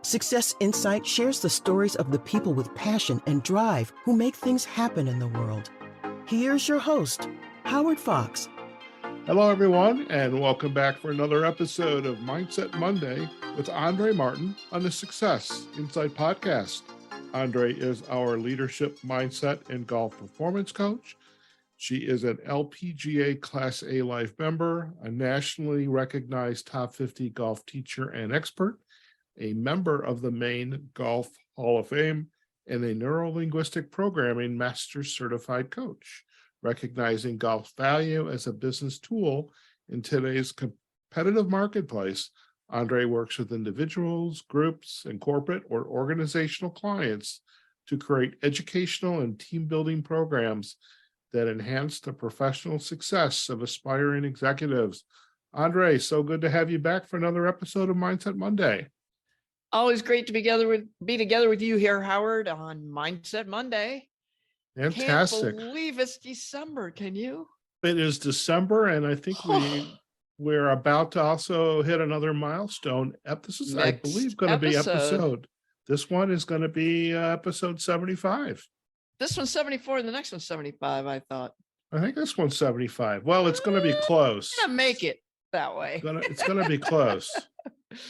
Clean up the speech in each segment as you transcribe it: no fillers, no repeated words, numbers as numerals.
Success Insight shares the stories of the people with passion and drive who make things happen in the world. Here's your host, Howard Fox. Hello, everyone, and welcome back for another episode of Mindset Monday with Andrée Martin on the Success Insight podcast. Andrée is our leadership mindset and golf performance coach. She is an LPGA Class A Life member, a nationally recognized top 50 golf teacher and expert, a member of the Maine Golf Hall of Fame, and a neuro-linguistic programming master certified coach. Recognizing golf's value as a business tool in today's competitive marketplace, Andrée works with individuals, groups, and corporate or organizational clients to create educational and team-building programs that enhance the professional success of aspiring executives. Andrée, so good to have you back for another episode of Mindset Monday. Always great to be together with you here, Howard, on Mindset Monday. Fantastic. Can't believe it's December, can you? It is December, and I think we're about to also hit another milestone. This is, I believe, going to be episode. This one is going to be episode 75. This one's 74 and the next one's 75, I thought. I think this one's 75. Well, it's going to be close. I'm gonna make it that way. It's going to be close,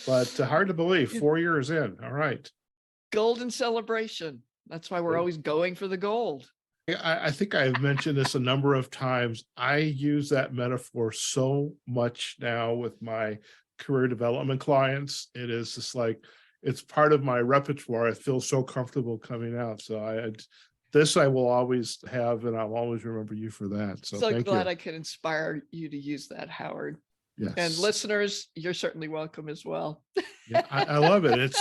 but hard to believe. 4 years in. All right. Golden celebration. That's why we're always going for the gold. I think I've mentioned this a number of times. I use that metaphor so much now with my career development clients. It is just like, it's part of my repertoire. I feel so comfortable coming out. So I will always have, and I'll always remember you for that. So thank glad you. I could inspire you to use that, Howard. Yes. And listeners, you're certainly welcome as well. Yeah, I love it.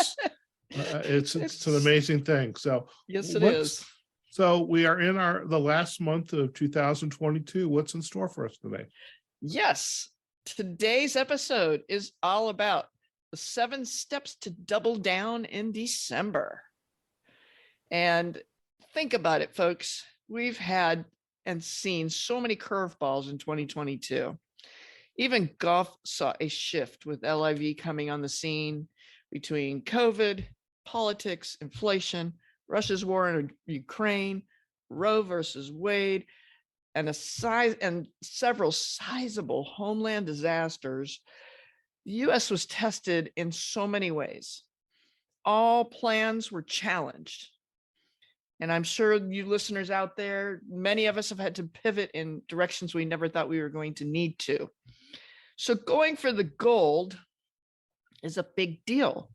It's an amazing thing. So yes, it is. So we are in the last month of 2022. What's in store for us today? Yes. Today's episode is all about the 7 steps to double down in December. And think about it, folks. We've had and seen so many curveballs in 2022. Even golf saw a shift with LIV coming on the scene between COVID, politics, inflation, Russia's war in Ukraine, Roe versus Wade, and several sizable homeland disasters. The U.S. was tested in so many ways. All plans were challenged. And I'm sure you listeners out there, many of us have had to pivot in directions we never thought we were going to need to. So going for the gold is a big deal.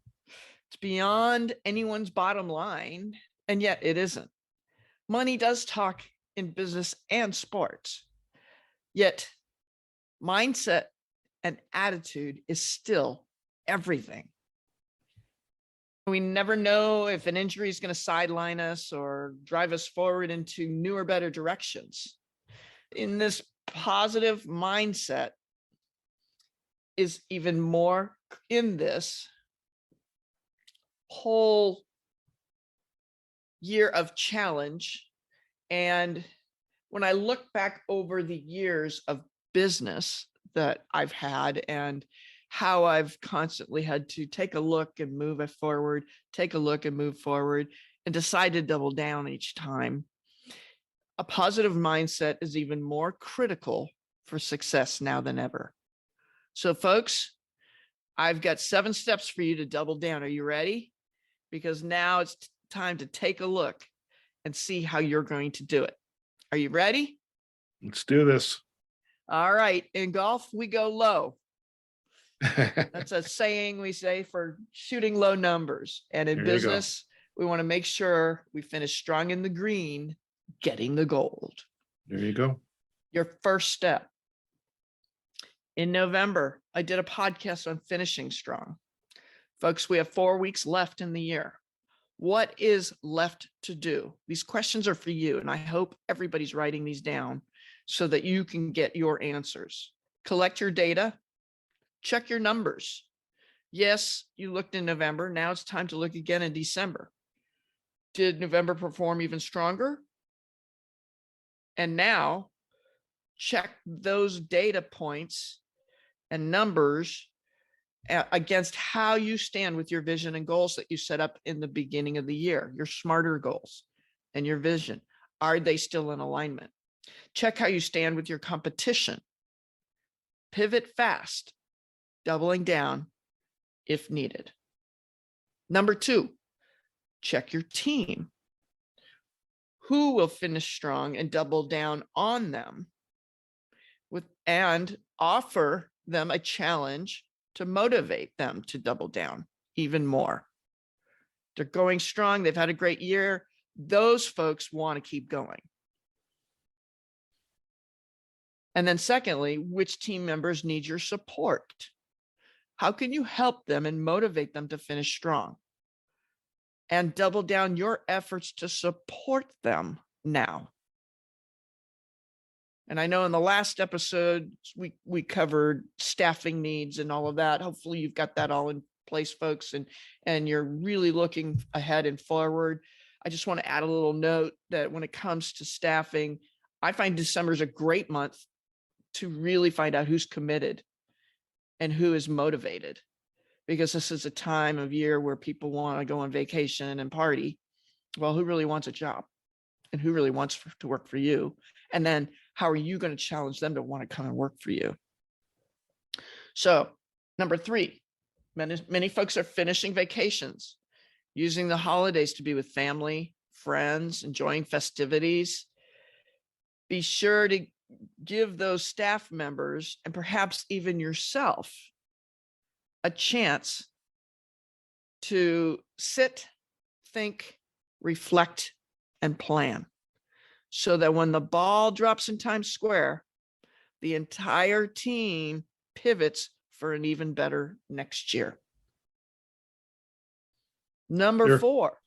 It's beyond anyone's bottom line, and yet it isn't. Money does talk in business and sports, yet mindset and attitude is still everything. We never know if an injury is going to sideline us or drive us forward into newer, better directions. In this positive mindset is even more in this whole year of challenge. And when I look back over the years of business that I've had and how I've constantly had to take a look and move it forward, take a look and move forward, and decide to double down each time, a positive mindset is even more critical for success now than ever. So folks, I've got 7 steps for you to double down. Are you ready? Because now it's time to take a look and see how you're going to do it. Are you ready? Let's do this. All right. In golf, we go low. That's a saying we say for shooting low numbers. And in business, we want to make sure we finish strong in the green, getting the gold. There you go. Your first step. In November, I did a podcast on finishing strong. Folks, we have 4 weeks left in the year. What is left to do? These questions are for you, and I hope everybody's writing these down so that you can get your answers. Collect your data, check your numbers. Yes, you looked in November. Now it's time to look again in December. Did November perform even stronger? And now check those data points and numbers against how you stand with your vision and goals that you set up in the beginning of the year, your smarter goals and your vision. Are they still in alignment? Check how you stand with your competition. Pivot fast, doubling down if needed. Number 2, check your team. Who will finish strong and double down on them and offer them a challenge to motivate them to double down even more. They're going strong. They've had a great year. Those folks want to keep going. And then secondly, which team members need your support? How can you help them and motivate them to finish strong? And double down your efforts to support them now. And I know in the last episode, we covered staffing needs and all of that. Hopefully you've got that all in place, folks, and you're really looking ahead and forward. I just want to add a little note that when it comes to staffing, I find December is a great month to really find out who's committed and who is motivated, because this is a time of year where people want to go on vacation and party. Well, who really wants a job? And who really wants to work for you? And then how are you going to challenge them to want to come and work for you? So number 3, many folks are finishing vacations, using the holidays to be with family, friends, enjoying festivities. Be sure to give those staff members and perhaps even yourself a chance to sit, think, reflect, and plan, so that when the ball drops in Times Square, the entire team pivots for an even better next year. Number 4.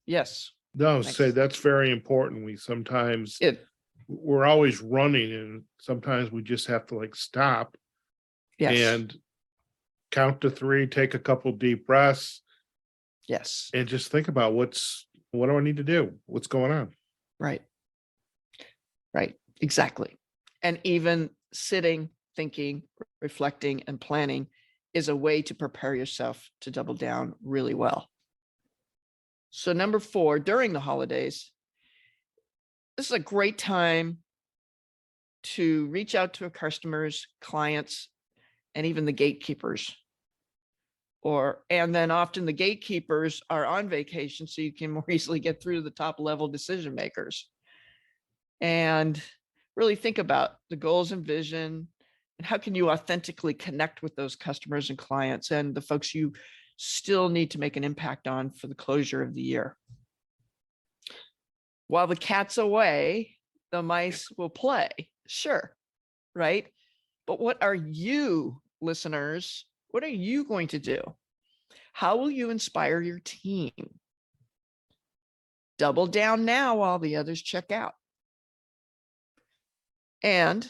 Yes. No, Thanks. say that's very important. We're always running, and sometimes we just have to stop and count to 3, take a couple deep breaths. Yes. And just think about what do I need to do? What's going on? Right. Exactly. And even sitting, thinking, reflecting, and planning is a way to prepare yourself to double down really well. So number 4, during the holidays, this is a great time to reach out to customers, clients, and even the gatekeepers. And then often the gatekeepers are on vacation, so you can more easily get through the top level decision makers. And really think about the goals and vision, and how can you authentically connect with those customers and clients and the folks you still need to make an impact on for the closure of the year. While the cat's away, the mice will play. Sure, right? But what are you, listeners, what are you going to do? How will you inspire your team? Double down now while the others check out. And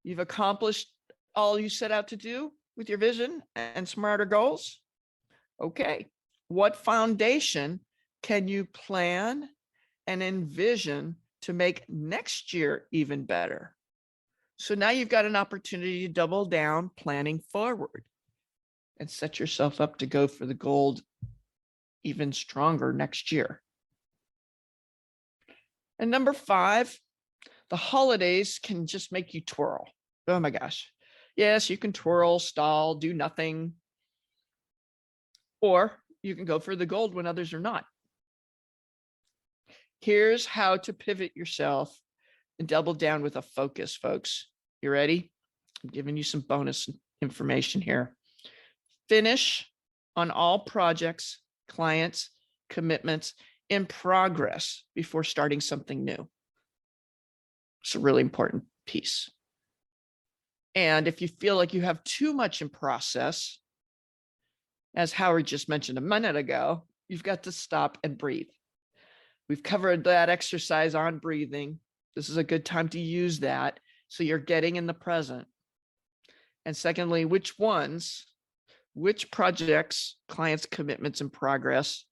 you've accomplished all you set out to do with your vision and smarter goals. Okay, what foundation can you plan and envision to make next year even better? So now you've got an opportunity to double down, planning forward, and set yourself up to go for the gold even stronger next year. And number 5, the holidays can just make you twirl. Oh my gosh. Yes, you can twirl, stall, do nothing. Or you can go for the gold when others are not. Here's how to pivot yourself and double down with a focus, folks. You ready? I'm giving you some bonus information here. Finish on all projects, clients, commitments in progress before starting something new. It's a really important piece. And if you feel like you have too much in process, as Howard just mentioned a minute ago, you've got to stop and breathe. We've covered that exercise on breathing. This is a good time to use that so you're getting in the present. And secondly, which projects, clients, commitments, and progress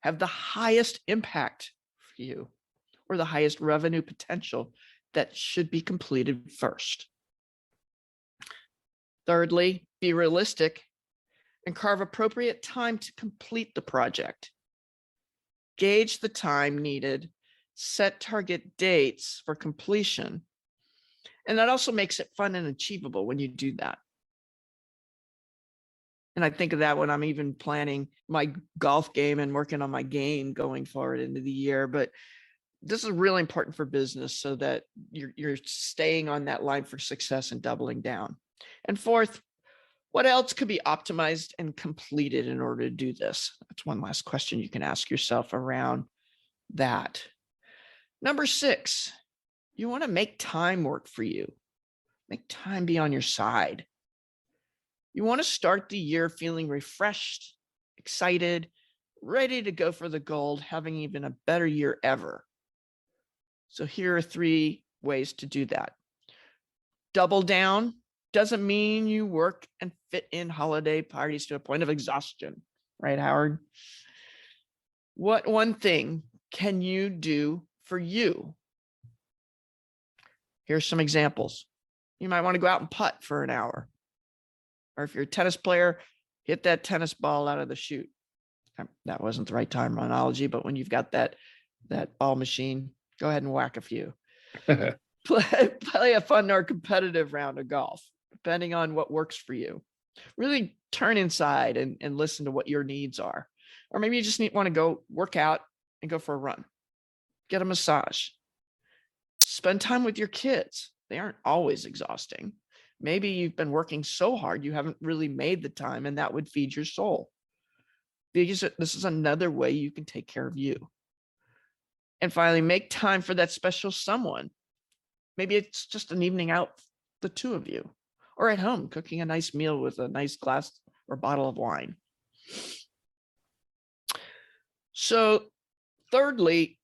have the highest impact for you or the highest revenue potential that should be completed first. Thirdly, be realistic and carve appropriate time to complete the project. Gauge the time needed, set target dates for completion, and that also makes it fun and achievable when you do that. And I think of that when I'm even planning my golf game and working on my game going forward into the year. But this is really important for business so that you're staying on that line for success and doubling down. And fourth, what else could be optimized and completed in order to do this? That's one last question you can ask yourself around that. Number 6, you want to make time work for you. Make time be on your side. You want to start the year feeling refreshed, excited, ready to go for the gold, having even a better year ever. So here are 3 ways to do that. Double down doesn't mean you work and fit in holiday parties to a point of exhaustion, right, Howard? What one thing can you do for you? Here's some examples. You might want to go out and putt for an hour. Or if you're a tennis player, hit that tennis ball out of the chute. That wasn't the right terminology, but when you've got that ball machine, go ahead and whack a few. Play a fun or competitive round of golf, depending on what works for you. Really turn inside and listen to what your needs are. Or maybe you just want to go work out and go for a run. Get a massage. Spend time with your kids. They aren't always exhausting. Maybe you've been working so hard you haven't really made the time, and that would feed your soul. Because this is another way you can take care of you. And finally, make time for that special someone. Maybe it's just an evening out, the 2 of you, or at home cooking a nice meal with a nice glass or bottle of wine. So thirdly,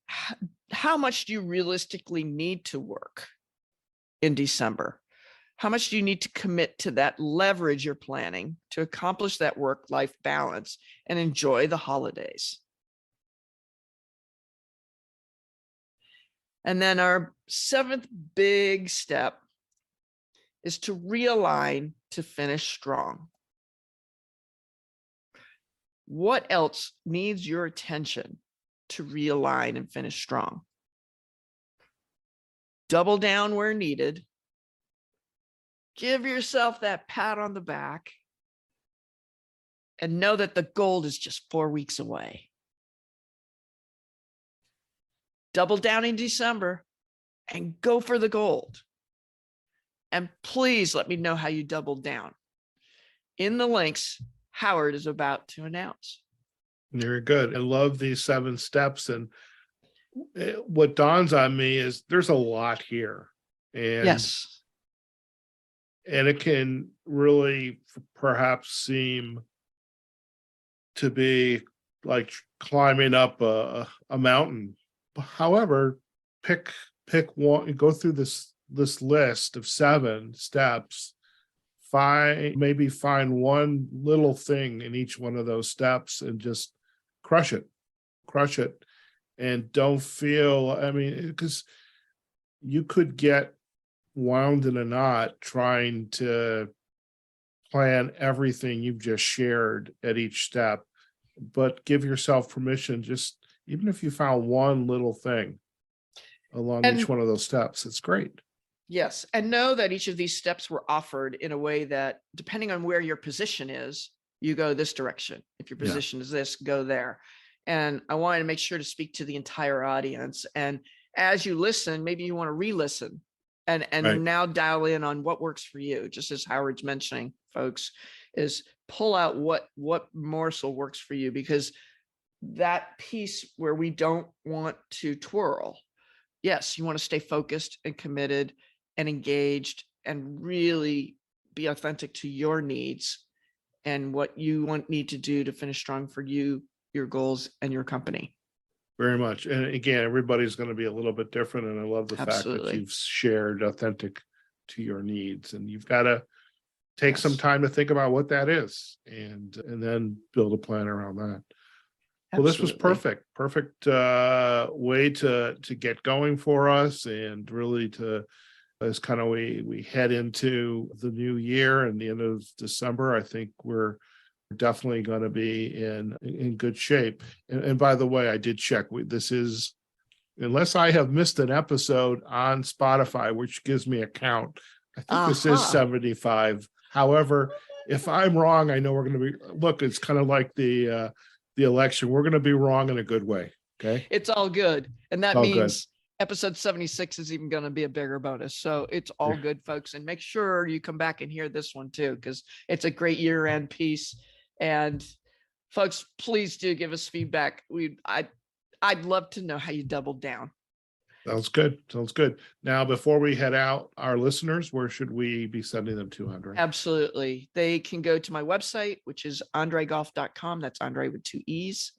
how much do you realistically need to work in December? How much do you need to commit to that leverage you're planning to accomplish that work-life balance and enjoy the holidays? And then our 7th big step is to realign to finish strong. What else needs your attention to realign and finish strong? Double down where needed. Give yourself that pat on the back and know that the gold is just 4 weeks away. Double down in December and go for the gold. And please let me know how you doubled down. In the links Howard is about to announce. Very good. I love these 7 steps. And what dawns on me is there's a lot here. And Yes. And it can really perhaps seem to be like climbing up a mountain. However, pick one, go through this list of 7 steps, maybe find one little thing in each one of those steps and just crush it. And don't feel, because you could get wound in a knot trying to plan everything you've just shared at each step, but give yourself permission, just even if you found one little thing along each one of those steps, it's great. Yes. And know that each of these steps were offered in a way that, depending on where your position is, you go this direction. If your position is this, go there. And I wanted to make sure to speak to the entire audience. And as you listen, maybe you want to re-listen and Right. now dial in on what works for you. Just as Howard's mentioning, folks, is pull out what morsel works for you, because that piece where we don't want to twirl. Yes, you want to stay focused and committed and engaged and really be authentic to your needs and what you need to do to finish strong for you, your goals, and your company. Very much. And again, everybody's going to be a little bit different. And I love the fact that you've shared authentic to your needs, and you've got to take some time to think about what that is and then build a plan around that. Well, this was perfect way to get going for us, and really as kind of we head into the new year and the end of December. I think we're definitely going to be in good shape. And by the way, I did check. This is, unless I have missed an episode on Spotify, which gives me a count, I think this is 75. However, if I'm wrong, I know we're going to be, look, it's kind of like the election. We're going to be wrong in a good way. Okay. It's all good. And that all means good. episode 76 is even going to be a bigger bonus. So it's all good, folks. And make sure you come back and hear this one too, because it's a great year-end piece. And folks, please do give us feedback. I'd love to know how you doubled down. Sounds good. Sounds good. Now, before we head out, our listeners, where should we be sending them to, Andrée? Absolutely. They can go to my website, which is andreegolf.com. That's Andrée with 2 E's.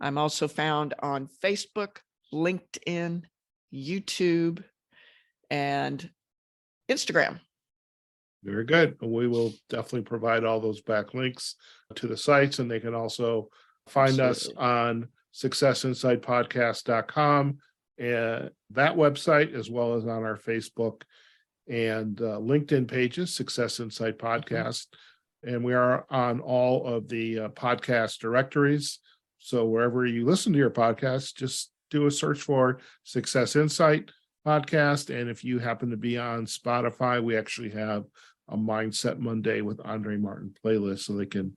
I'm also found on Facebook, LinkedIn, YouTube, and Instagram. Very good. We will definitely provide all those backlinks to the sites, and they can also find us on successinsightpodcast.com and that website, as well as on our Facebook and LinkedIn pages, Success Insight Podcast. And we are on all of the podcast directories. So wherever you listen to your podcast, just do a search for Success Insight Podcast. And if you happen to be on Spotify, we actually have a Mindset Monday with Andrée Martin playlist, so they can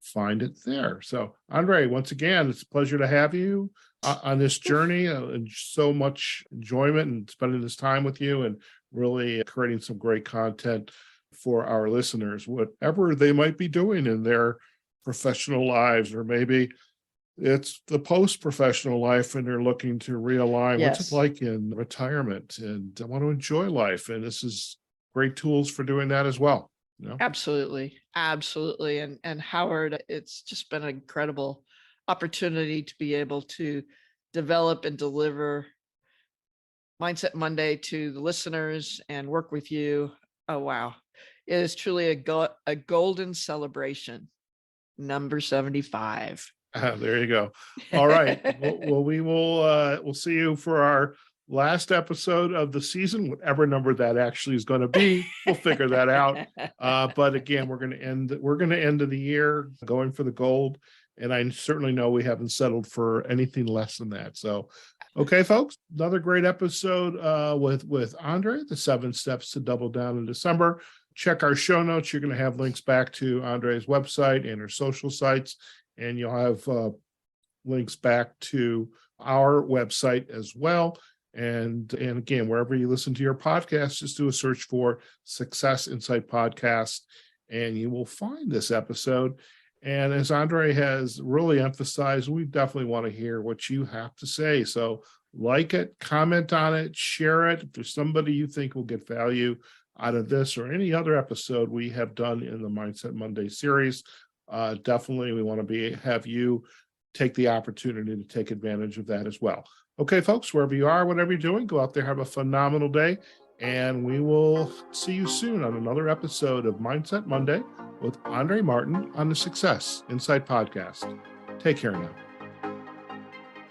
find it there. So Andrée, once again, it's a pleasure to have you on this journey, and so much enjoyment and spending this time with you, and really creating some great content for our listeners, whatever they might be doing in their professional lives, or maybe it's the post-professional life and they're looking to realign. Yes. What's it like in retirement, and I want to enjoy life. And this is great tools for doing that as well. You know? Absolutely. Absolutely. And Howard, it's just been an incredible opportunity to be able to develop and deliver Mindset Monday to the listeners and work with you. Oh, wow. It is truly a golden celebration. Number 75. There you go. All right. Well, we'll see you for our last episode of the season, whatever number that actually is going to be. We'll figure that out. But again, we're going to end the year going for the gold. And I certainly know we haven't settled for anything less than that. So, okay, folks, another great episode with Andrée, the 7 steps to double down in December. Check our show notes. You're going to have links back to Andrée's website and her social sites, and you'll have links back to our website as well. And again, wherever you listen to your podcast, just do a search for Success Insight Podcast, and you will find this episode. And as Andrée has really emphasized, we definitely want to hear what you have to say. So like it, comment on it, share it. If there's somebody you think will get value out of this or any other episode we have done in the Mindset Monday series, definitely we want to have you take the opportunity to take advantage of that as well. Okay, folks, wherever you are, whatever you're doing, go out there, have a phenomenal day, and we will see you soon on another episode of Mindset Monday with Andrée Martin on the Success Insight Podcast. Take care now.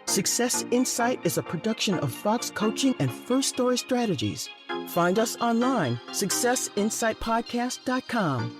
Success Insight is a production of Fox Coaching and First Story Strategies. Find us online, successinsightpodcast.com.